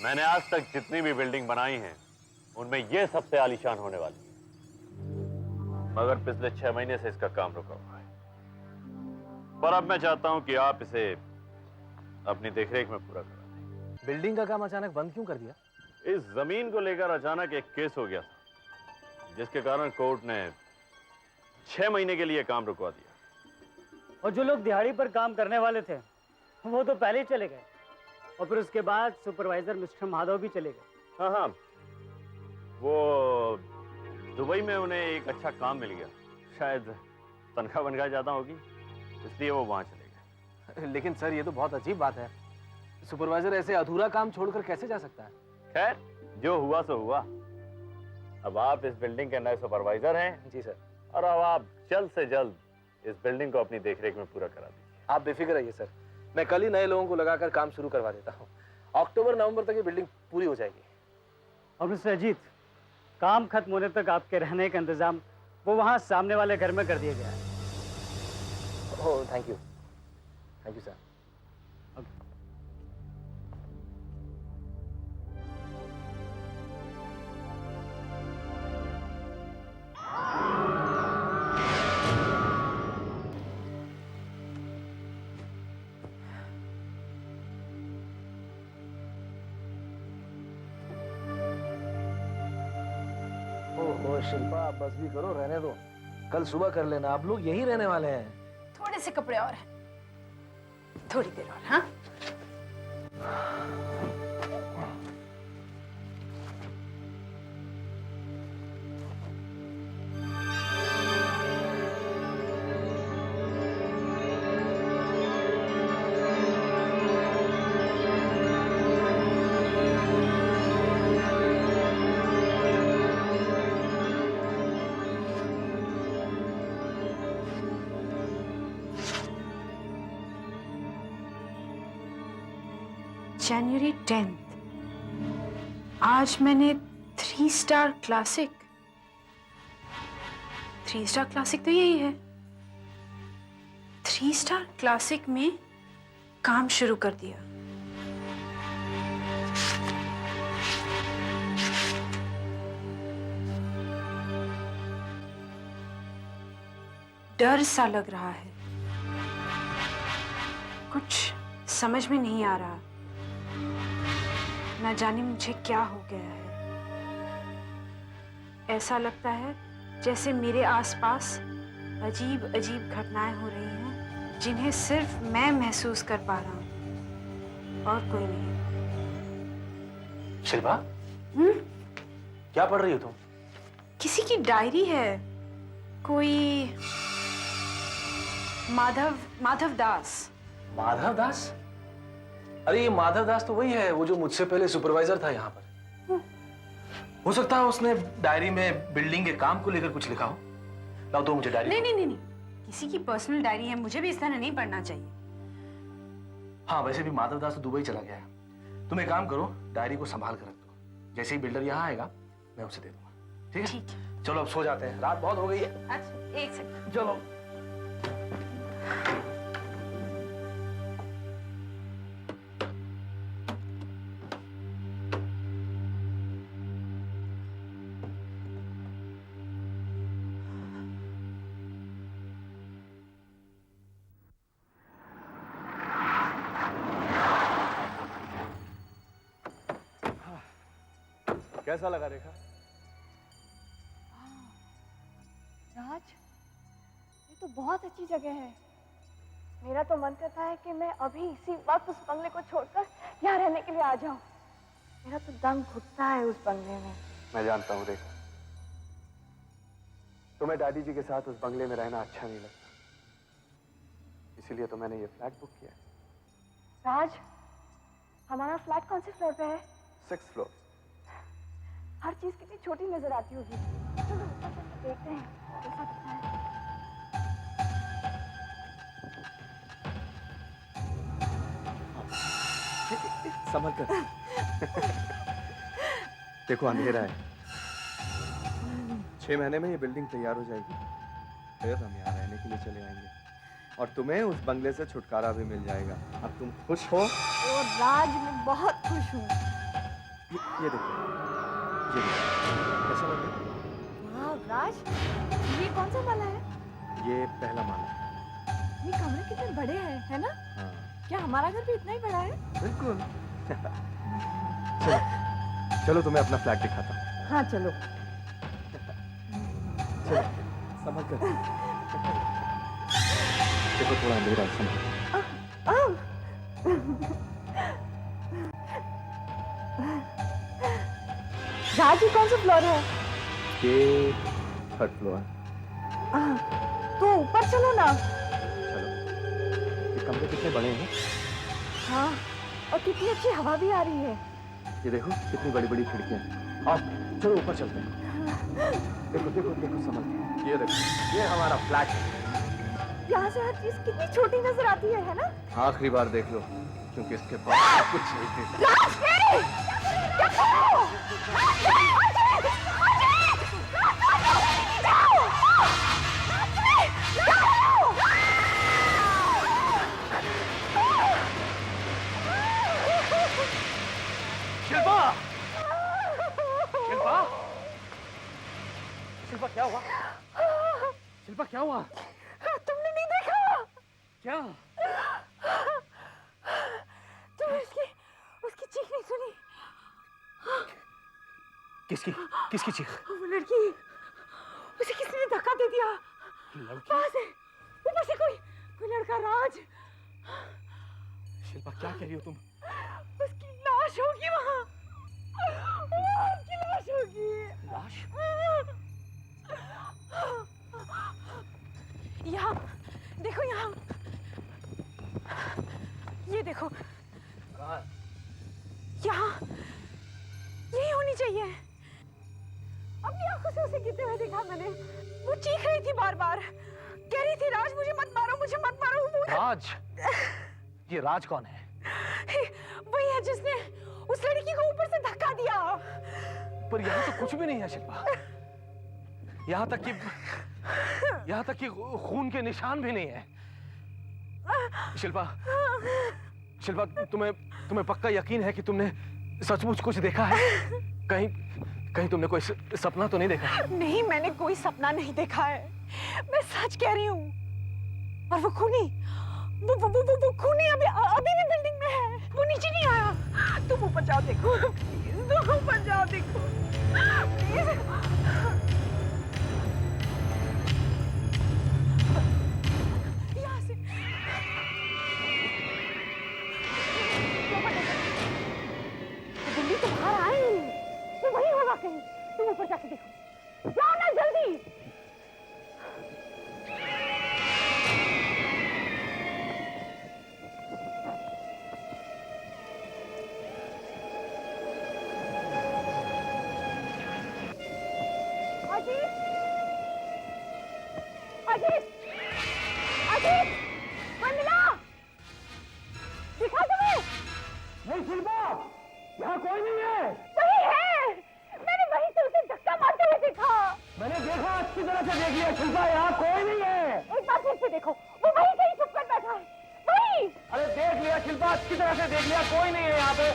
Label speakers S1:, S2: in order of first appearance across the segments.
S1: मैंने आज तक जितनी भी बिल्डिंग बनाई हैं, उनमें यह सबसे आलीशान होने वाली है। मगर पिछले 6 महीने से इसका काम रुका हुआ है। पर अब मैं चाहता हूं कि आप इसे अपनी देखरेख में पूरा करा दें।
S2: बिल्डिंग का काम अचानक बंद क्यों कर दिया?
S1: इस जमीन को लेकर अचानक एक केस हो गया था, जिसके कारण कोर्ट ने 6 महीने के लिए काम रुकवा दिया।
S3: और जो लोग दिहाड़ी पर काम करने वाले थे वो तो पहले ही चले गए, और फिर उसके बाद सुपरवाइजर मिस्टर माधव भी चले गए।
S1: हाँ, वो दुबई में उन्हें एक अच्छा काम मिल गया, शायद तनख्वाह बनख्वाह ज्यादा होगी, इसलिए वो वहां चले गए।
S2: लेकिन सर, ये तो बहुत अजीब बात है। सुपरवाइजर ऐसे अधूरा काम छोड़कर कैसे जा सकता है?
S1: खैर, जो हुआ सो हुआ। अब आप इस बिल्डिंग के नए सुपरवाइजर हैं।
S2: जी सर।
S1: और अब आप जल्द से जल्द इस बिल्डिंग को अपनी देखरेख में पूरा करा दीजिए।
S2: आप बेफिक्र रहिए सर, मैं कल ही नए लोगों को लगाकर काम शुरू करवा देता हूँ। अक्टूबर नवंबर तक ये बिल्डिंग पूरी हो जाएगी।
S3: और मिस्टर अजीत, काम खत्म होने तक आपके रहने का इंतजाम वो वहां सामने वाले घर में कर दिया गया है।
S2: ओह, थैंक यू सर। ओह शिल्पा, आप बस भी करो, रहने दो, कल सुबह कर लेना। आप लोग यहीं रहने वाले हैं।
S4: थोड़े से कपड़े और हैं, थोड़ी देर और। हाँ, जनवरी 10, आज मैंने 3 स्टार क्लासिक। 3 स्टार क्लासिक तो यही है। 3 स्टार क्लासिक में काम शुरू कर दिया। डर सा लग रहा है, कुछ समझ में नहीं आ रहा। न जाने मुझे क्या हो गया है। ऐसा लगता है जैसे मेरे आसपास अजीब अजीब घटनाएं हो रही हैं, जिन्हें सिर्फ मैं महसूस कर पा रहा हूं और कोई नहीं।
S2: शिल्पा, क्या पढ़ रही हो तुम?
S4: किसी की डायरी है, कोई माधव दास।
S2: माधव दास? अरे ये माधव दास तो वही है, वो जो मुझसे पहले सुपरवाइजर था यहाँ पर। हो सकता है उसने डायरी में बिल्डिंग के काम को लेकर कुछ लिखा हो। लाओ तो मुझे डायरी।
S4: नहीं, किसी की पर्सनल डायरी है, मुझे भी इस तरह नहीं पढ़ना चाहिए।
S2: हाँ, वैसे भी माधव दास तो दुबई चला गया है। तुम एक काम करो, डायरी को संभाल कर रख दो। जैसे ही बिल्डर यहाँ आएगा मैं उसे दे दूंगा। ठीक है?
S4: ठीक है।
S2: चलो अब सो जाते हैं, रात बहुत हो गई है।
S4: अच्छा, एक सेकंड।
S2: चलो।
S1: कैसा लगा रेखा?
S5: राज, ये तो बहुत अच्छी जगह है। मेरा तो मन करता है कि मैं अभी इसी वक्त उस बंगले को छोड़कर यहाँ रहने के लिए आ जाऊं। मेरा तो दम घुटता है उस बंगले में।
S6: मैं जानता हूँ रेखा, तुम्हें दादी जी के साथ उस बंगले में रहना अच्छा नहीं लगता, इसीलिए तो मैंने ये फ्लैट बुक किया है।
S5: राज, हमारा फ्लैट कौन से फ्लोर पे है?
S6: 6th floor.
S5: हर चीज कितनी छोटी नजर आती होगी। चलो ऊपर चल के देखते हैं कैसा दिखता है।
S6: संभल कर। देखो अंधेरा है। 6 महीने में ये बिल्डिंग तैयार हो जाएगी, फिर हम यहाँ रहने के लिए चले आएंगे और तुम्हें उस बंगले से छुटकारा भी मिल जाएगा। अब तुम खुश हो?
S5: ओ राज, मैं बहुत खुश हूँ।
S6: ये देखो, ये देखो, कैसा लग रहा
S5: वाह राज, ये कौन सा माला है?
S6: है? ये पहला माला है।
S5: ये कमरे कितने बड़े हैं, है ना?
S6: हाँ,
S5: क्या हमारा घर भी इतना ही बड़ा है?
S6: बिल्कुल। चलो, चलो तुम्हें अपना फ्लैट दिखाता हूँ।
S5: हाँ चलो।
S6: चलो, संभल कर। देखो थोड़ा अंधेरा है, संभल।
S5: राज, ये कौन सा फ्लोर है?
S6: ये 3rd फ्लोर।
S5: तो ऊपर चलो ना।
S6: चलो, ये कमरे कितने बड़े हैं?
S5: हाँ, और कितनी अच्छी हवा भी आ रही है।
S6: ये देखो कितनी बड़ी बड़ी खिड़कियां हैं। आओ चलो ऊपर चलते हैं। देखो देखो देखो, समझ। ये देखो, ये हमारा फ्लैट है।
S5: यहाँ से हर चीज कितनी छोटी नजर आती है ना?
S6: आखिरी बार देख लो, क्योंकि इसके पास कुछ नहीं है।
S5: राज, क्या कर रहे हो?
S2: शिल्पा! शिल्पा! शिल्पा क्या हुआ? शिल्पा क्या हुआ?
S5: तुमने नहीं देखा?
S2: क्या?
S5: तुमने उसकी चीख नहीं सुनी?
S2: किसकी? किसकी चीख?
S5: वो लड़की, उसे किसी ने धक्का दे दिया।
S2: लड़की?
S5: वहां से, ऊपर से कोई लड़का राज।
S2: शिल्पा क्या कह रही हो तुम?
S5: उसकी लाश होगी वहां। उसकी लाश होगी।
S2: लाश?
S5: यहाँ देखो, यहाँ ये देखो,
S2: कहाँ?
S5: यहाँ यही होनी चाहिए। अपनी आंखों से उसे गिरते हुए देखा मैंने। वो चीख रही थी बार बार, कह रही थी राज मुझे मत मारो, मुझे मत मारो। वो
S2: राज? ये राज कौन है?
S5: वही है जिसने उस लड़की को ऊपर से धक्का दिया।
S2: पर यहाँ तो कुछ भी नहीं है शिल्पा। यहाँ तक कि खून के निशान भी नहीं है। शिल्पा, शिल्पा, तुम्हें पक्का यकीन है कि तुमने सचमुच कुछ देखा है? कहीं तुमने कोई सपना तो नहीं देखा?
S5: नहीं, मैंने कोई सपना नहीं देखा है। मैं सच कह रही हूँ। और वो खूनी, वो खूनी अभी भी बिल्डिंग में है। वो नीचे नहीं आया। तुम ऊपर जाओ देखो, प्लीज। तुम ऊपर जाओ देखो, प्लीज। यहाँ से दिल्ली तो बाहर आए नहीं। वो वही होगा कहीं। तुम ऊपर जाके देखो, जाओ ना जल्दी। अजीत, अजीत, अजीत, मंजिला, दिखा तुम्हें?
S2: नहीं शिल्पा, यहाँ कोई नहीं है।
S5: वही है, मैंने वहीं से उसे धक्का मारते हुए देखा।
S2: मैंने देखा, अच्छी तरह से देख लिया शिल्पा, यहाँ कोई नहीं है।
S5: एक बार फिर से देखो, वो वहीं से ही चुप कर बैठा है। वहीं।
S2: अरे देख लिया शिल्पा, अच्छी तरह से देख लिया, कोई नहीं है यहाँ पे।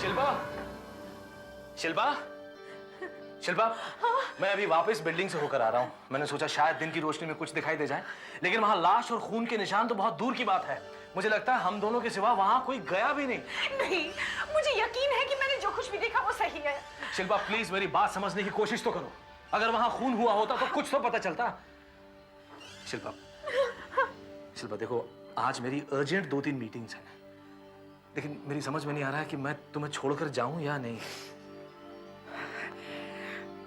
S2: शिल्पा, शिल्पा, शिल्पा, मैं अभी वापस बिल्डिंग से होकर आ रहा हूँ। मैंने सोचा शायद दिन की रोशनी में कुछ दिखाई दे जाए, लेकिन वहाँ लाश और खून के निशान तो बहुत दूर की बात है। मुझे लगता है हम दोनों के सिवा वहाँ कोई गया भी नहीं।
S5: नहीं, मुझे यकीन है कि मैंने जो कुछ भी देखा वो सही है।
S2: शिल्पा प्लीज मेरी बात समझने की कोशिश तो करो। अगर वहाँ खून हुआ होता तो कुछ तो पता चलता। शिल्पा, शिल्पा देखो, आज मेरी अर्जेंट 2-3 मीटिंग्स हैं, लेकिन मेरी समझ में नहीं आ रहा है कि मैं तुम्हें छोड़कर जाऊं या नहीं।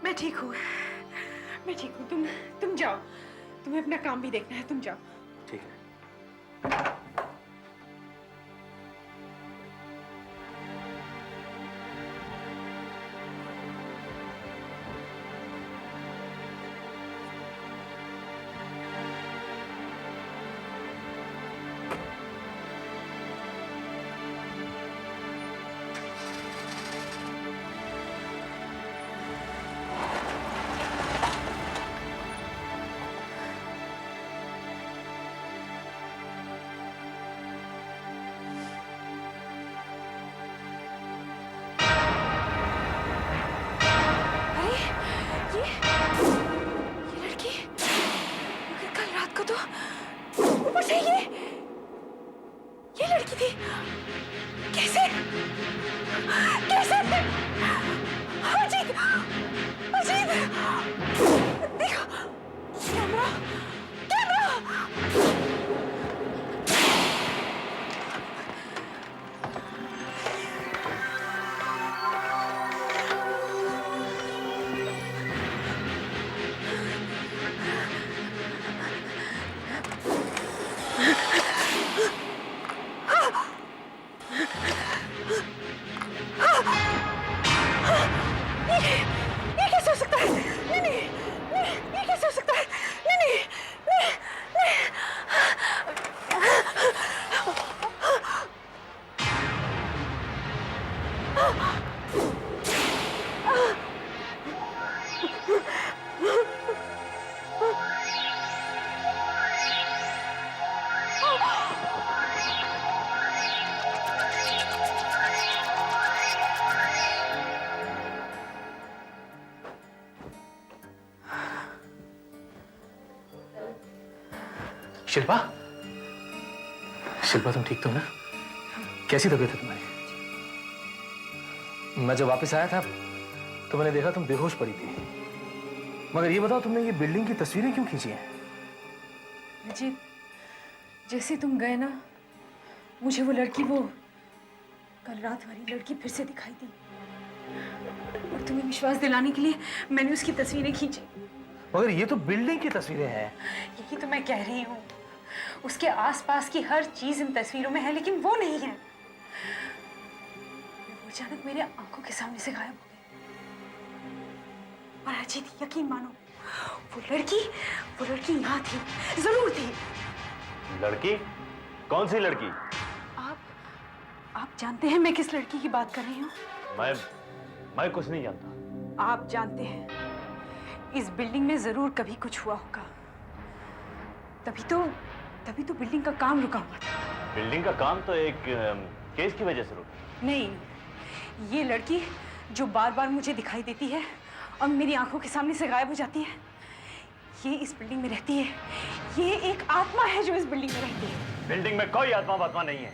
S4: मैं ठीक हूँ, मैं ठीक हूँ। तुम जाओ, तुम्हें अपना काम भी देखना है, तुम जाओ।
S2: ठीक है। शिल्पा, शिल्पा तुम ठीक तो हो ना? कैसी तबीयत है तुम्हारी? मैं जब वापस आया था तो मैंने देखा तुम बेहोश पड़ी थी। मगर ये बताओ, तुमने ये बिल्डिंग की तस्वीरें क्यों खींची हैं?
S4: अजीत, जैसे तुम गए ना, मुझे वो लड़की, वो कल रात वाली लड़की फिर से दिखाई दी। और तुम्हें विश्वास दिलाने के लिए मैंने उसकी तस्वीरें खींची।
S2: मगर ये तो बिल्डिंग की तस्वीरें हैं।
S4: यही तो मैं कह रही हूँ, उसके आसपास की हर चीज इन तस्वीरों में है, लेकिन वो नहीं है। वो अचानक मेरे आंखों के सामने से गायब हो गई। और अजीत, यकीन मानो, वो लड़की यहाँ थी, जरूर थी।
S1: लड़की? कौन सी लड़की?
S4: आप जानते हैं मैं किस लड़की की बात कर रही हूँ?
S1: मैं कुछ नहीं जानता।
S4: आप जानते हैं, इस बिल्डिंग में जरूर कभी कुछ हुआ होगा। तभी तो बिल्डिंग का काम रुका हुआ था।
S1: बिल्डिंग का काम तो एक केस की वजह से रुका।
S4: नहीं, ये लड़की जो बार बार मुझे दिखाई देती है और मेरी आंखों के सामने से गायब हो जाती है, ये इस बिल्डिंग में रहती है। ये एक आत्मा है जो इस बिल्डिंग में रहती है।
S1: बिल्डिंग में कोई आत्मा नहीं है।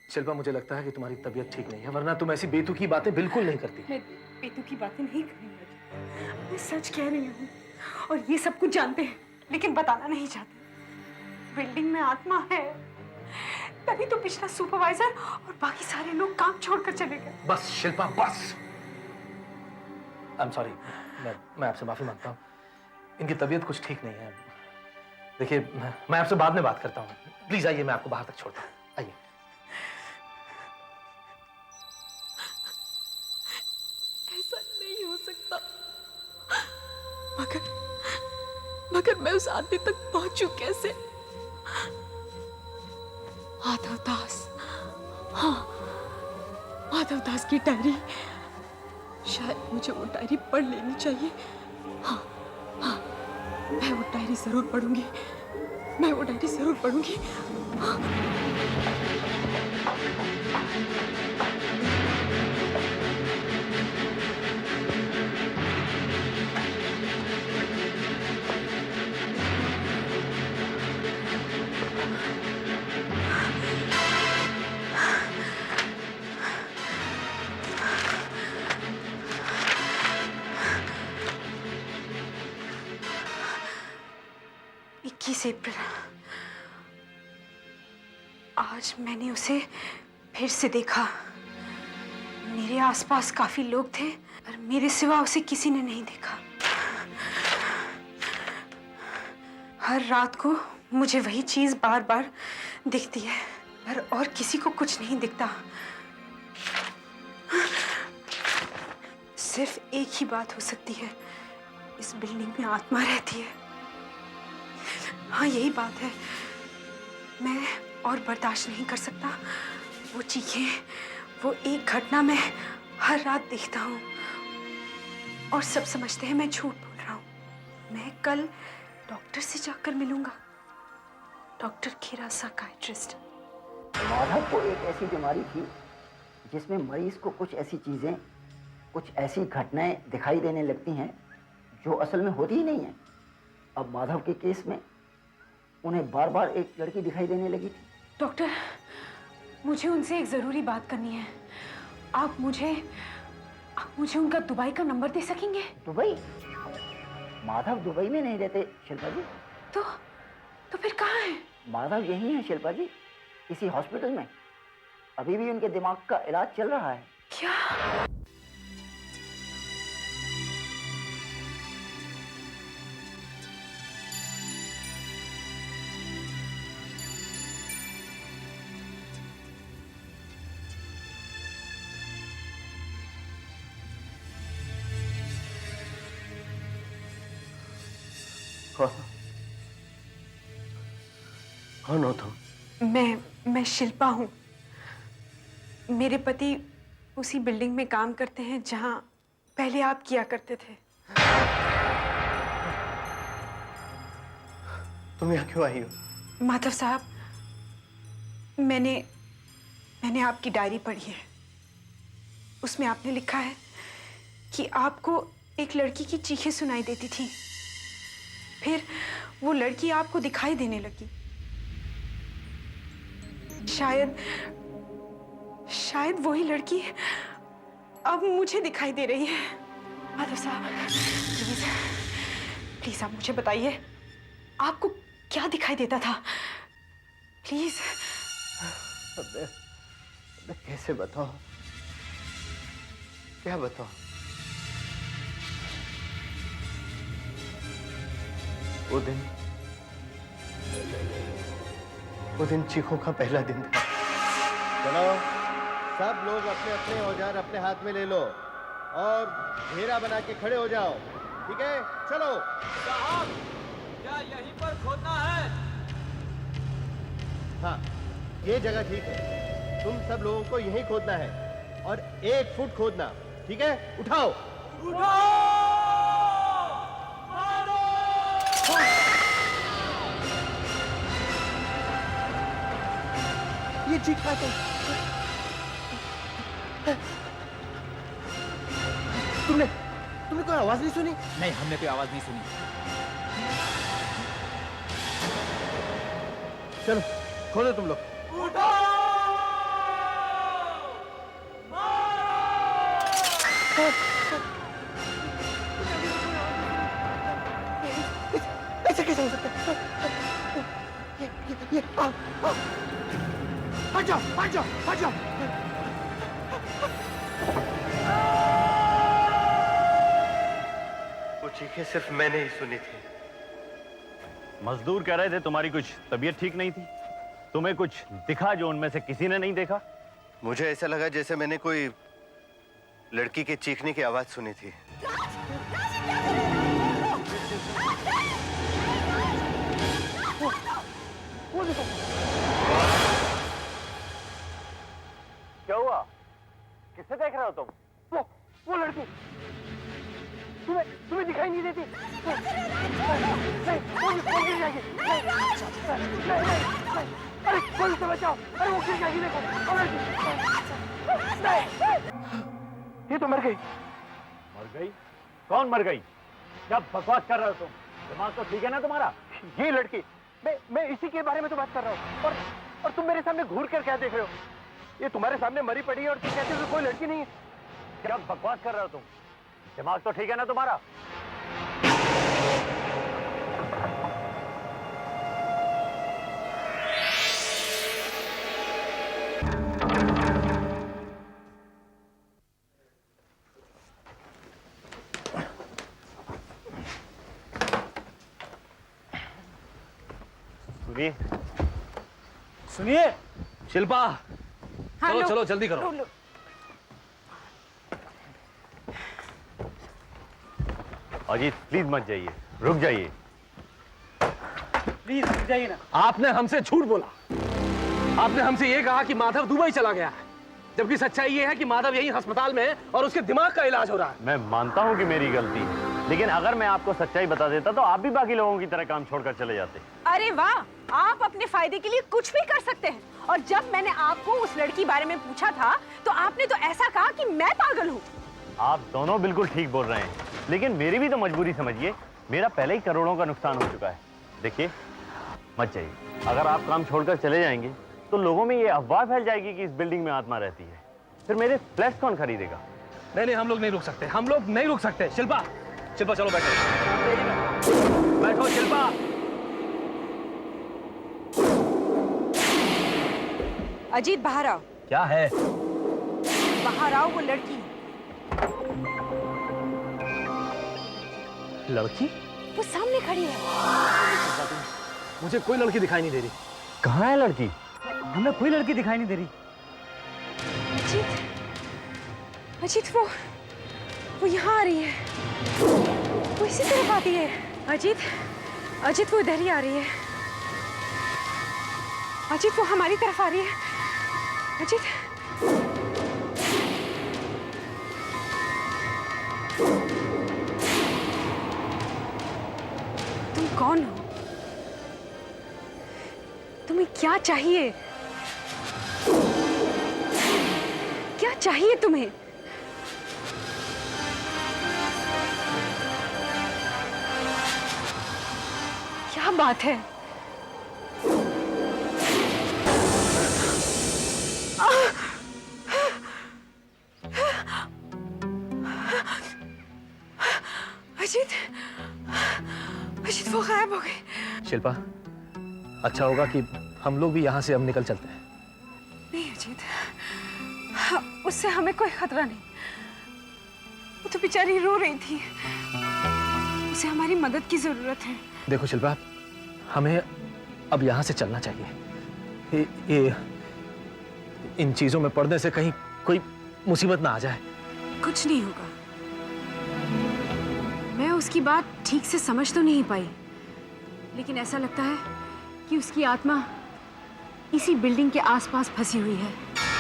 S2: शिल्पा, मुझे लगता है कि तुम्हारी तबीयत ठीक नहीं है, वरना तुम ऐसी बेतुकी बातें बिल्कुल नहीं करती।
S4: मैं बेतुकी बातें नहीं कर रही हूँ, मैं सच कह रही हूँ। और ये सब कुछ जानते हैं, लेकिन बताना नहीं चाहते। बिल्डिंग में आत्मा है, तभी तो पिछला सुपरवाइजर और बाकी सारे लोग काम छोड़कर चले गए।
S2: बस शिल्पा, बस। आई एम सॉरी, मैं आपसे माफी मांगता हूँ। इनकी तबीयत कुछ ठीक नहीं है। देखिए, मैं आपसे बाद में बात करता हूँ। प्लीज आइए, मैं आपको बाहर तक छोड़ता हूँ। आइए।
S5: ऐसा नहीं हो सकता। मगर मैं उस आदमी तक पहुंचू कैसे? माधव दास, हाँ, माधव दास की डायरी। शायद मुझे वो डायरी पढ़ लेनी चाहिए। हाँ, मैं वो डायरी जरूर पढ़ूंगी। हाँ।
S4: अप्रैल, आज मैंने उसे फिर से देखा। मेरे आसपास काफी लोग थे, पर मेरे सिवा उसे किसी ने नहीं देखा। हर रात को मुझे वही चीज बार बार दिखती है, पर और किसी को कुछ नहीं दिखता। सिर्फ एक ही बात हो सकती है, इस बिल्डिंग में आत्मा रहती है। हाँ, यही बात है। मैं और बर्दाश्त नहीं कर सकता। वो चीखें, वो एक घटना मैं हर रात देखता हूँ और सब समझते हैं मैं झूठ बोल रहा हूँ। मैं कल डॉक्टर से जाकर मिलूंगा, डॉक्टर खेरा, साइकियाट्रिस्ट।
S7: माधव को एक ऐसी बीमारी थी जिसमें मरीज को कुछ ऐसी चीजें, कुछ ऐसी घटनाएं दिखाई देने लगती हैं जो असल में होती ही नहीं है। अब माधव के केस में उन्हें बार बार एक लड़की दिखाई देने लगी थी।
S4: डॉक्टर, मुझे उनसे एक जरूरी बात करनी है। आप मुझे उनका दुबई का नंबर दे सकेंगे?
S7: दुबई? माधव दुबई में नहीं रहते शिल्पा जी।
S4: तो फिर कहाँ है?
S7: माधव यही है शिल्पा जी, किसी हॉस्पिटल में। अभी भी उनके दिमाग का इलाज चल रहा है।
S4: क्या?
S6: कौन हो तुम?
S4: मैं शिल्पा हूँ। मेरे पति उसी बिल्डिंग में काम करते हैं जहाँ पहले आप किया करते थे।
S6: तुम यहाँ क्यों आई हो?
S4: माधव साहब, मैंने आपकी डायरी पढ़ी है। उसमें आपने लिखा है कि आपको एक लड़की की चीखें सुनाई देती थी, फिर वो लड़की आपको दिखाई देने लगी। शायद शायद वही लड़की अब मुझे दिखाई दे रही है। माधव साहब, प्लीज प्लीज आप मुझे बताइए, आपको क्या दिखाई देता था? प्लीज।
S6: मैं कैसे बताऊं? क्या बताऊं? वो दिन चीखों का पहला दिन था।
S8: चलो सब लोग अपने अपने औजार अपने हाथ में ले लो और घेरा बना के खड़े हो जाओ, ठीक है? चलो।
S9: साहब, क्या यहीं पर खोदना है?
S8: हाँ, ये जगह ठीक है। तुम सब लोगों को यहीं खोदना है और 1 फुट खोदना, ठीक है? उठाओ। ये चीखा तो तुमने कोई आवाज नहीं सुनी?
S9: नहीं, हमने कोई आवाज नहीं सुनी।
S8: चलो खोलो तुम लोग। ऐसे कैसे हो सकता है? ये हट जाओ, हट जाओ, हट जाओ।
S6: वो चीखें सिर्फ मैंने ही सुनी थी।
S1: मजदूर कह रहे थे तुम्हारी कुछ तबीयत ठीक नहीं थी। तुम्हें कुछ दिखा जो उनमें से किसी ने नहीं देखा?
S6: मुझे ऐसा लगा जैसे मैंने कोई लड़की के चीखने की आवाज सुनी थी।
S1: क्या हुआ? किससे देख रहे हो तुम?
S8: वो लड़की तुम्हें दिखाई नहीं देती? नहीं, वो गिर जाएगी। नहीं, अरे कोई उसे बचाओ। अरे वो गिर जाएगी, देखो वो लड़की। नहीं, ये तो मर गई।
S1: मर गई? कौन मर गई? क्या बकवास कर रहे हो तुम? दिमाग तो ठीक है ना तुम्हारा?
S8: ये लड़की, मैं इसी के बारे में तो बात कर रहा हूँ। और तुम मेरे सामने घूर कर क्या देख रहे हो? ये तुम्हारे सामने मरी पड़ी है और तुम कहते हो कि कोई लड़की नहीं है।
S1: क्या बकवास कर रहे हो तुम? दिमाग तो ठीक है ना तुम्हारा? सुनिए,
S2: सुनिए शिल्पा,
S4: हाँ,
S2: चलो
S4: लो,
S2: चलो जल्दी करो।
S4: लो।
S1: अजीत प्लीज मत जाइए, रुक जाइए।
S3: प्लीज रुक जाइए ना।
S2: आपने हमसे झूठ बोला। आपने हमसे ये कहा कि माधव दुबई चला गया है, जबकि सच्चाई ये है कि माधव यही अस्पताल में है और उसके दिमाग का इलाज हो रहा है।
S1: मैं मानता हूं कि मेरी गलती है, लेकिन अगर मैं आपको सच्चाई बता देता तो आप भी बाकी लोगों की तरह काम छोड़कर चले जाते।
S4: अरे वाह, आप अपने फायदे के लिए कुछ भी कर सकते हैं। और जब मैंने आपको उस लड़की बारे में पूछा था तो आपने तो ऐसा कहा कि मैं पागल हूँ।
S1: आप दोनों बिल्कुल ठीक बोल रहे हैं, लेकिन मेरी भी तो मजबूरी समझिए। मेरा पहले ही करोड़ों का नुकसान हो चुका है। देखिए, मत जाइए। अगर आप काम छोड़कर चले जाएंगे तो लोगों में ये अफवाह फैल जाएगी कि इस बिल्डिंग में आत्मा रहती है। फिर मेरे फ्लैट कौन खरीदेगा?
S2: नहीं, हम लोग नहीं रुक सकते। हम लोग नहीं रुक सकते। शिल्पा, शिल्पा चलो बैठो। बैठो शिल्पा।
S4: अजीत बाहर आओ।
S2: क्या है?
S4: बाहर आओ, वो लड़की।
S2: लड़की?
S4: वो सामने खड़ी है।
S2: मुझे कोई लड़की दिखाई नहीं दे रही।
S1: कहाँ है लड़की?
S3: हमें कोई लड़की दिखाई नहीं दे रही।
S4: अजीत, वो यहाँ आ रही है। वो इसी तरफ आती है। अजीत वो इधर ही आ रही है। अजीत वो हमारी तरफ आ रही है। अजीत, तुम कौन हो? तुम्हें क्या चाहिए? क्या चाहिए तुम्हें? बात है? अजीत, अजीत वो गायब हो गए।
S2: शिल्पा, अच्छा होगा कि हम लोग भी यहाँ से अब निकल चलते हैं।
S4: नहीं अजीत, उससे हमें कोई खतरा नहीं। वो तो बेचारी रो रही थी, उसे हमारी मदद की जरूरत है।
S2: देखो शिल्पा, हमें अब यहाँ से चलना चाहिए। इन चीजों में पड़ने से कहीं कोई मुसीबत ना आ जाए।
S4: कुछ नहीं होगा। मैं उसकी बात ठीक से समझ तो नहीं पाई, लेकिन ऐसा लगता है कि उसकी आत्मा इसी बिल्डिंग के आसपास फंसी हुई है।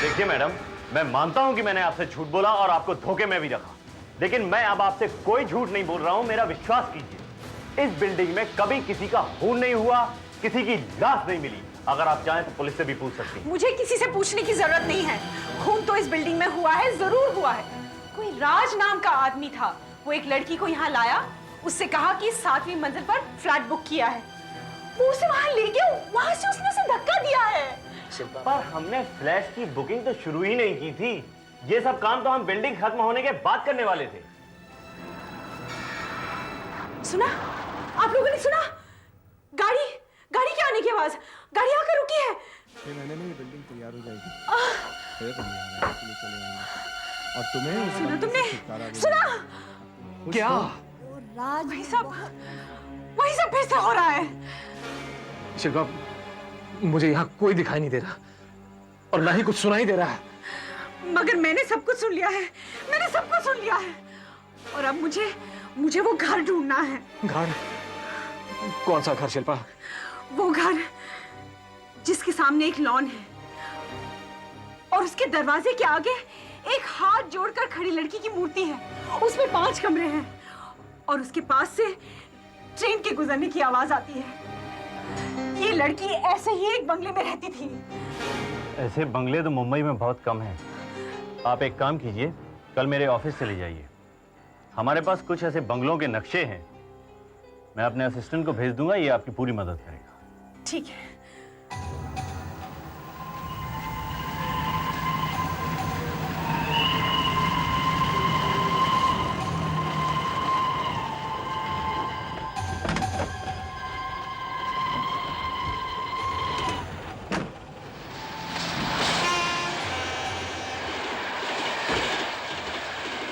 S1: देखिए मैडम, मैं मानता हूं कि मैंने आपसे झूठ बोला और आपको धोखे में भी रखा, लेकिन मैं अब आपसे कोई झूठ नहीं बोल रहा हूं। मेरा विश्वास कीजिए, इस बिल्डिंग में कभी किसी का खून नहीं हुआ, किसी की लाश नहीं मिली। अगर आप चाहें तो पुलिस से भी पूछ सकती हैं।
S4: मुझे किसी से पूछने की जरूरत नहीं है। खून तो इस बिल्डिंग में हुआ है, जरूर हुआ है। कोई राज नाम का आदमी था, वो एक लड़की को यहाँ लाया, उससे कहा कि 7वीं मंजिल पर फ्लैट बुक किया है। वो उसे वहां ले गया, वहां से उसने उसे धक्का दिया है।
S1: पर हमने फ्लैट की बुकिंग तो शुरू ही नहीं की थी। ये सब काम तो हम बिल्डिंग खत्म होने के बाद करने वाले थे।
S4: सुना? आप लोगों ने सुना? गाड़ी के आने की आवाज। गाड़ी आकर रुकी है।
S8: 6 महीने में ये बिल्डिंग तैयार हो जाएगी। फिर हम यहाँ रहने के लिए चले आएंगे। और तुम्हें उस
S4: सुना
S8: बंदे
S4: तुमने?
S8: से छुटकारा भी
S4: सुना?
S8: मिलेगा।
S2: क्या?
S4: वही सब फिर से हो रहा है।
S2: शिल्पा, मुझे यहाँ कोई दिखाई नहीं दे रहा और ना ही कुछ सुनाई दे रहा है।
S4: मगर मैंने सब कुछ सुन लिया है। मैंने सब कुछ सुन लिया है। और अब मुझे वो घर ढूंढना है।
S2: घर? कौन सा घर शिल्पा?
S4: वो घर जिसके सामने एक लॉन है और उसके दरवाजे के आगे एक हाथ जोड़कर खड़ी लड़की की मूर्ति है। उसमें 5 कमरे हैं और उसके पास से ट्रेन के गुजरने की आवाज आती है। ये लड़की ऐसे ही एक बंगले में रहती थी।
S1: ऐसे बंगले तो मुंबई में बहुत कम हैं। आप एक काम कीजिए, कल मेरे ऑफिस चले जाइए। हमारे पास कुछ ऐसे बंगलों के नक्शे हैं, मैं अपने असिस्टेंट को भेज दूंगा, ये आपकी पूरी मदद करेगा।
S4: ठीक है।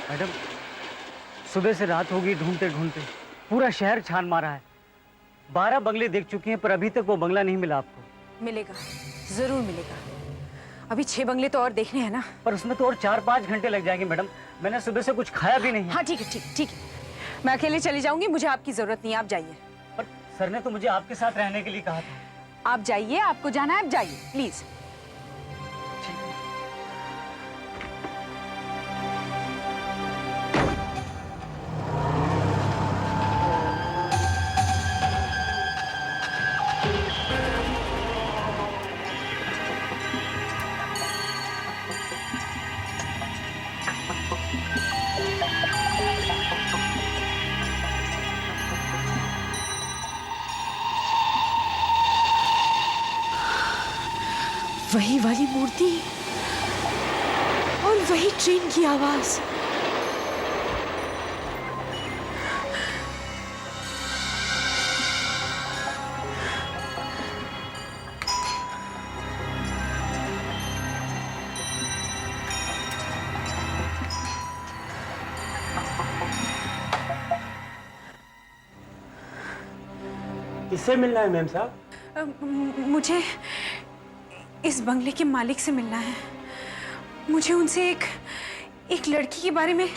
S3: मैडम, सुबह से रात होगी ढूंढते ढूंढते, पूरा शहर छान मारा है। 12 बंगले देख चुके हैं पर अभी तक वो बंगला नहीं मिला आपको।
S4: मिलेगा, जरूर मिलेगा। अभी 6 बंगले तो और देखने हैं ना।
S3: पर उसमें तो और 4-5 घंटे लग जाएंगे मैडम। मैंने सुबह से कुछ खाया भी नहीं है।
S4: हाँ ठीक है, ठीक है। मैं अकेले चली जाऊंगी, मुझे आपकी जरूरत नहीं है। आप जाइए।
S3: पर सर ने तो मुझे आपके साथ रहने के लिए कहा था।
S4: आप जाइए, आपको जाना है, आप जाइए प्लीज। वही वाली मूर्ति और वही ट्रेन की आवाज।
S3: किससे मिलना है मैम साहब?
S4: मुझे इस बंगले के मालिक से मिलना है। मुझे उनसे एक लड़की के बारे में। ये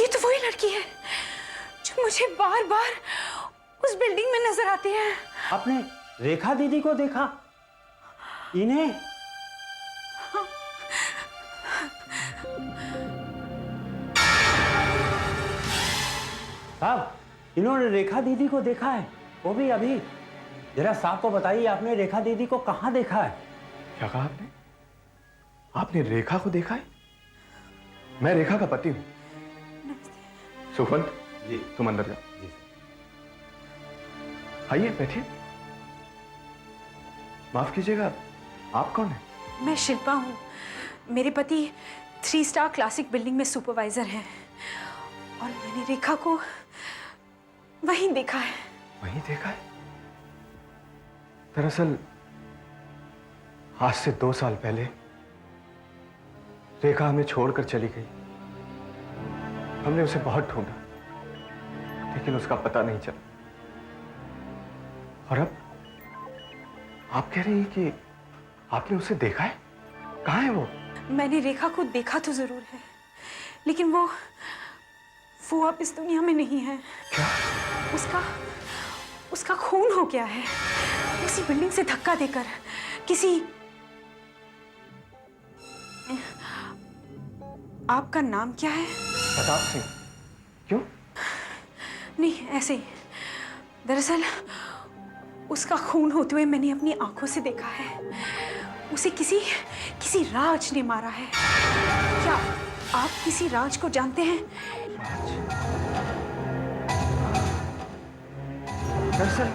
S4: तो वही लड़की है जो मुझे बार बार उस बिल्डिंग में नजर आती है।
S3: आपने रेखा दीदी को देखा? इन्हें? साहब, इन्होंने रेखा दीदी को देखा है, वो भी अभी। जरा साहब को बताइए, आपने रेखा दीदी को कहाँ देखा है?
S6: क्या कहा आपने? आपने रेखा को देखा है? मैं रेखा का पति हूं। सुखवंत जी, तुम अंदर जाओ। जी आइए बैठिए। माफ कीजिएगा, आप कौन है?
S4: मैं शिल्पा हूँ। मेरे पति 3 स्टार क्लासिक बिल्डिंग में सुपरवाइजर हैं और मैंने रेखा को वहीं देखा है।
S6: वहीं देखा है? दरअसल आज से 2 साल पहले रेखा हमें छोड़कर चली गई। हमने उसे बहुत ढूंढा लेकिन उसका पता नहीं चला। और अब आप कह रही हैं कि आपने उसे देखा है? कहाँ है वो?
S4: मैंने रेखा को देखा तो जरूर है, लेकिन वो अब इस दुनिया में नहीं है।
S6: क्या?
S4: उसका खून हो गया है उसी बिल्डिंग से धक्का देकर। किसी आपका नाम क्या है?
S6: प्रताप सिंह। क्यों?
S4: नहीं, ऐसे ही। दरअसल उसका खून होते हुए मैंने अपनी आंखों से देखा है। उसे किसी राज ने मारा है। क्या आप किसी राज को जानते हैं?
S6: दरअसल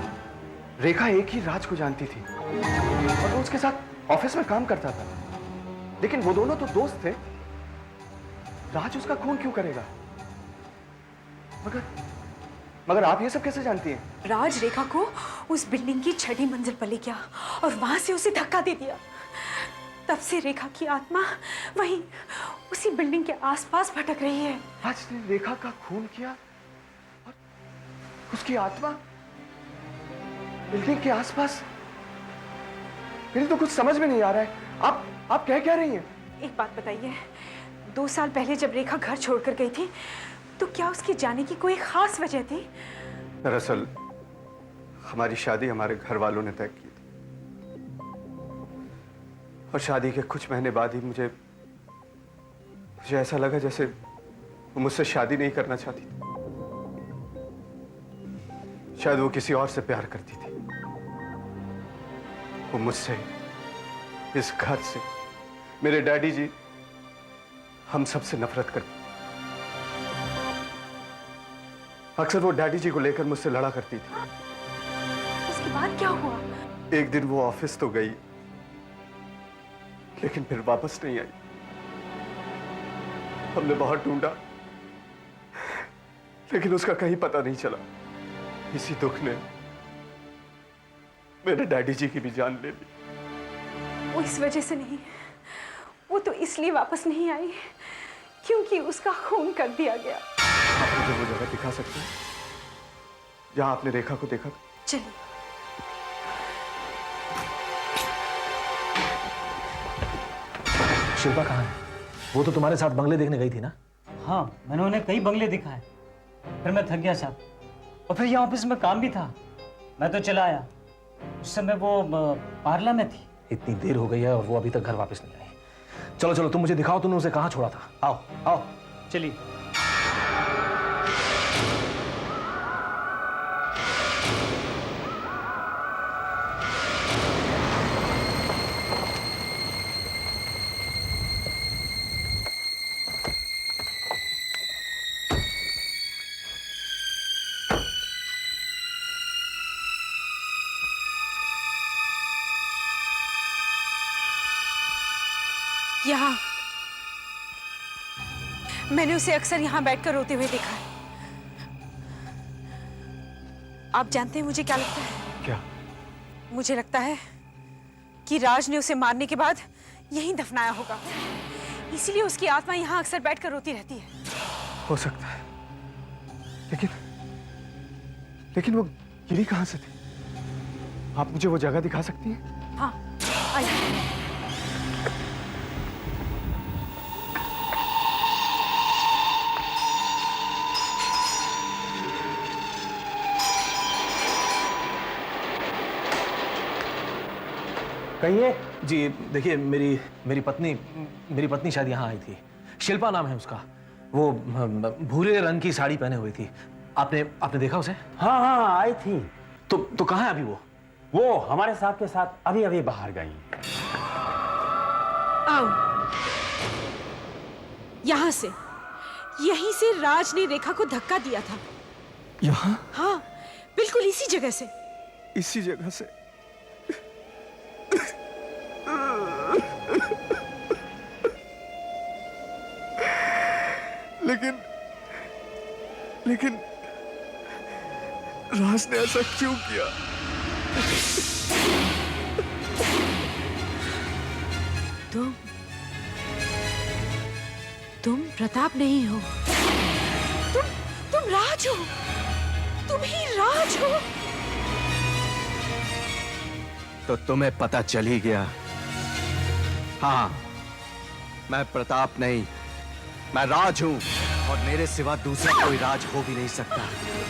S6: रेखा एक ही राज को जानती थी और वो उसके साथ ऑफिस में काम करता था, लेकिन वो दोनों तो दोस्त थे। राज उसका खून क्यों करेगा? मगर आप ये सब कैसे जानती हैं?
S4: राज रेखा को उस बिल्डिंग की 6ठी मंजिल पर ले गया और वहां से उसे धक्का दे दिया। तब से रेखा की आत्मा वहीं उसी बिल्डिंग के आसपास भटक रही है।
S6: राज ने रेखा का खून किया और उसकी आत्मा बिल्डिंग के आसपास? मेरी तो कुछ समझ में नहीं आ रहा है। आप क्या रही हैं?
S4: एक बात बताइए, 2 साल पहले जब रेखा घर छोड़कर गई थी तो क्या उसके जाने की कोई खास वजह थी?
S6: दरअसल हमारी शादी हमारे घर वालों ने तय की थी और शादी के कुछ महीने बाद ही मुझे ऐसा लगा जैसे वो मुझसे शादी नहीं करना चाहती थी। शायद वो किसी और से प्यार करती थी। वो मुझसे, इस घर से, मेरे डैडी जी, हम सबसे नफरत करती। अक्सर वो डैडी जी को लेकर मुझसे लड़ा करती थी।
S4: उसके बाद क्या हुआ?
S6: एक दिन वो ऑफिस तो गई लेकिन फिर वापस नहीं आई। हमने बहुत ढूंढा लेकिन उसका कहीं पता नहीं चला। इसी दुख ने मेरे डैडी जी की भी जान ले ली।
S4: वो इस वजह से नहीं, वो तो इसलिए वापस नहीं आई क्योंकि उसका खून कर दिया गया।
S6: आप मुझे वो जगह दिखा सकते हैं जहां आपने रेखा को देखा था?
S4: चलिए।
S2: शिल्पा कहाँ है? वो तो तुम्हारे साथ बंगले देखने गई थी ना?
S3: हाँ, मैंने उन्हें कई बंगले दिखाए, फिर मैं थक गया साहब, और फिर यहाँ ऑफिस में काम भी था, मैं तो चला आया। उस समय वो पार्ला में थी।
S2: इतनी देर हो गई है और वो अभी तक घर वापस नहीं आई। चलो चलो, तुम मुझे दिखाओ तुमने उसे कहाँ छोड़ा था। आओ आओ।
S3: चलिए।
S4: यहाँ मैंने उसे अक्सर यहाँ बैठकर रोते हुए देखा है। आप जानते हैं मुझे क्या लगता है?
S6: क्या?
S4: मुझे लगता है कि राज ने उसे मारने के बाद यहीं दफनाया होगा, इसीलिए उसकी आत्मा यहाँ अक्सर बैठकर रोती रहती है।
S6: हो सकता है, लेकिन वो गिरी कहां से थी? आप मुझे वो जगह दिखा सकती हैं?
S4: हाँ, आइए।
S2: कहिए। जी देखिए, मेरी पत्नी शायद यहाँ आई थी। शिल्पा नाम है उसका। वो भूरे रंग की साड़ी पहने हुई थी। आपने देखा उसे?
S10: हाँ हाँ, आई थी।
S2: तो कहाँ है अभी वो?
S10: वो हमारे साहब के साथ अभी अभी बाहर गई।
S4: आओ, यहाँ से यहीं से राज ने रेखा को धक्का दिया था।
S6: यहाँ?
S4: हाँ, बिल्कुल इसी जगह से।
S6: इसी जगह से? लेकिन राज ने ऐसा क्यों किया?
S4: तुम प्रताप नहीं हो, तुम राज हो, तुम ही राज हो।
S6: तो तुम्हें पता चल ही गया। हाँ, मैं प्रताप नहीं, मैं राज हूं, और मेरे सिवा दूसरा कोई राज हो भी नहीं सकता।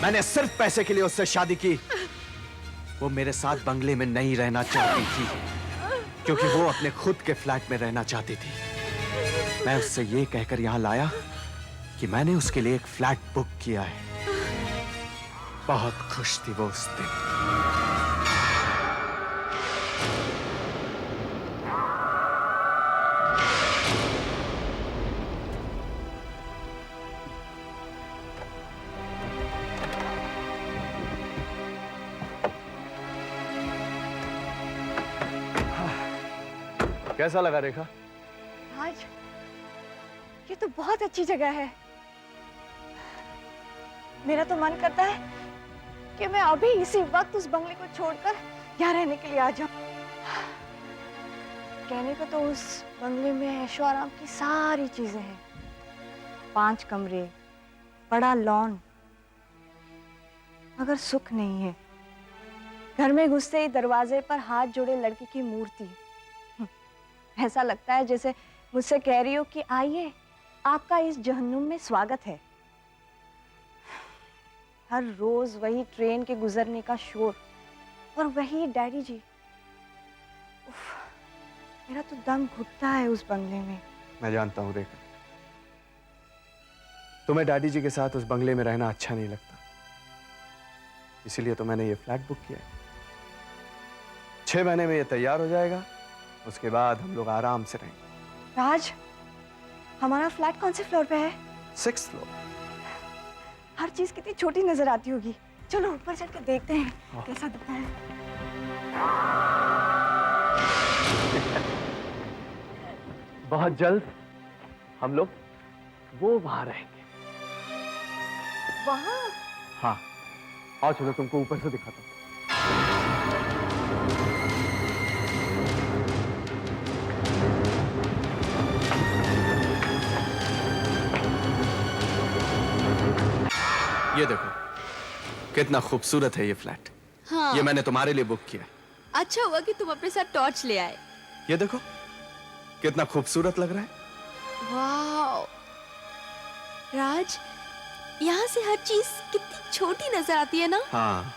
S6: मैंने सिर्फ पैसे के लिए उससे शादी की। वो मेरे साथ बंगले में नहीं रहना चाहती थी, क्योंकि वो अपने खुद के फ्लैट में रहना चाहती थी। मैं उससे ये कहकर यहां लाया कि मैंने उसके लिए एक फ्लैट बुक किया है। बहुत खुश थी वो उस दिन। कैसा लगा रेखा?
S5: राज, ये तो बहुत अच्छी जगह है। मेरा तो मन करता है कि मैं अभी इसी वक्त उस बंगले को छोड़कर यहाँ रहने के लिए आ जाऊं। कहने को तो उस बंगले में ऐशो आराम की सारी चीजें हैं। 5 कमरे, बड़ा लॉन, मगर सुख नहीं है। घर में घुसते ही दरवाजे पर हाथ जोड़े लड़की की मूर्ति। ऐसा लगता है जैसे मुझसे कह रही हो कि आइए, आपका इस जहन्नुम में स्वागत है। हर रोज वही ट्रेन के गुजरने का शोर और वही डैडी जी। उफ, मेरा तो दम घुटता है उस बंगले में।
S6: मैं जानता हूं रेखा, तुम्हें डैडी जी के साथ उस बंगले में रहना अच्छा नहीं लगता, इसीलिए तो मैंने ये फ्लैट बुक किया है। 6 महीने में ये तैयार हो जाएगा, उसके बाद हम लोग आराम से रहेंगे।
S5: राज, हमारा फ्लैट कौन से फ्लोर पे है?
S6: 6th floor.
S5: हर चीज कितनी छोटी नजर आती होगी। चलो ऊपर चढ़ के देखते हैं कैसा दिखता है।
S6: बहुत जल्द हम लोग वो वहां रहेंगे।
S5: वहां?
S6: हाँ, आओ चलो तुमको ऊपर से दिखाता हूं। ये देखो कितना खूबसूरत है ये फ्लैट।
S11: हाँ।
S6: ये मैंने तुम्हारे लिए बुक किया है।
S11: अच्छा हुआ कि तुम अपने साथ टॉर्च ले आए।
S6: ये देखो कितना खूबसूरत लग रहा है।
S11: वाह राज, यहाँ से हर चीज कितनी छोटी नजर आती है ना।
S6: हाँ,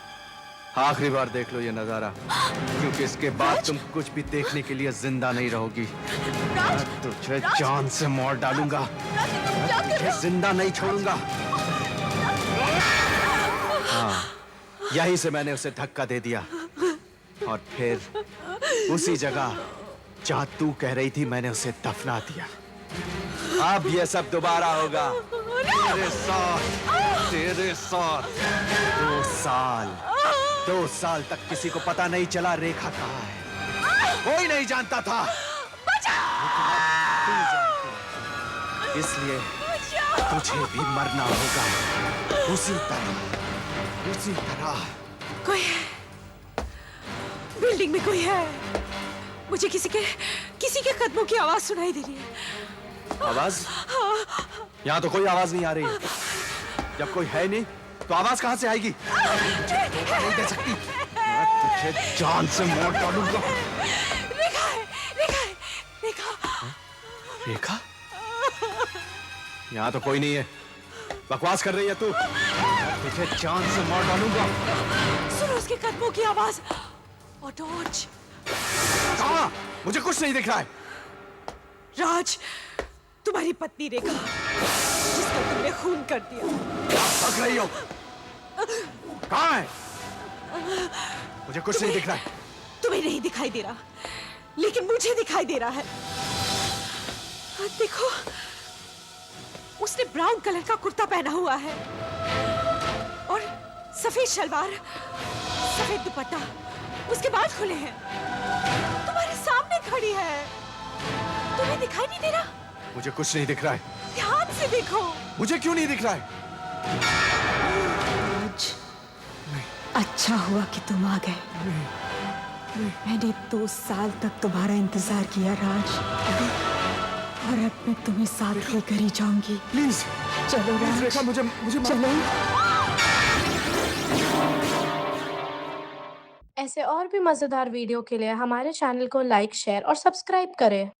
S6: आखिरी बार देख लो ये नजारा, क्योंकि इसके बाद तुम कुछ भी देखने के लिए जिंदा नहीं रहोगी। मैं तुझे जान से मार डालूंगा, तुझे जिंदा नहीं छोड़ूंगा। हाँ, यहीं से मैंने उसे धक्का दे दिया, और फिर उसी जगह जहां तू कह रही थी मैंने उसे दफना दिया। अब ये सब दोबारा होगा तेरे साथ, तेरे साथ। 2 साल तक किसी को पता नहीं चला रेखा कहाँ है, कोई नहीं जानता था। इसलिए तुझे भी मरना होगा उसी तरह।
S4: कोई है, बिल्डिंग में कोई है। मुझे किसी के कदमों की आवाज सुनाई दे रही है।
S6: आवाज? यहाँ तो कोई आवाज नहीं आ रही। जब कोई है नहीं तो आवाज कहाँ से आएगी? मुझे धोखा नहीं दे सकती, मैं तुझे जान से मार डालूंगा।
S4: रेखा है, रेखा है, रेखा।
S6: रेखा? यहाँ तो कोई नहीं है, बकवास कर रही है तू। मैं तुझे जान से मार डालूंगा।
S4: सुनो उसके कदमों की आवाज और टॉर्च।
S6: कहाँ? मुझे कुछ नहीं दिख रहा है।
S4: राज, तुम्हारी पत्नी रेखा, जिसका तुमने खून कर दिया।
S6: क्या भाग रही हो? कहाँ है? मुझे कुछ नहीं दिख रहा है।
S4: तुम्हें नहीं दिखाई दे रहा, लेकिन मुझे दिखाई दे रहा है। देखो, उसने ब्राउन कलर का कुर्ता पहना हुआ है और सफेद शलवार, सफेद दुपट्टा, उसके बाल खुले हैं। तुम्हारे सामने खड़ी है, तुम्हें दिखाई नहीं दे रहा?
S6: मुझे कुछ नहीं दिख रहा है।
S4: ध्यान से देखो।
S6: मुझे क्यों नहीं दिख रहा है?
S12: राज, अच्छा हुआ कि तुम आ गए। मैंने 2 साल तक तुम्हारा इंतजार किया राज, और अब मैं तुम्हें साथ लेकर ही जाऊंगी।
S6: प्लीज
S12: चलो राज,
S6: रेखा, मुझे
S12: चलो।
S5: ऐसे और भी मजेदार वीडियो के लिए हमारे चैनल को लाइक, शेयर और सब्सक्राइब करें।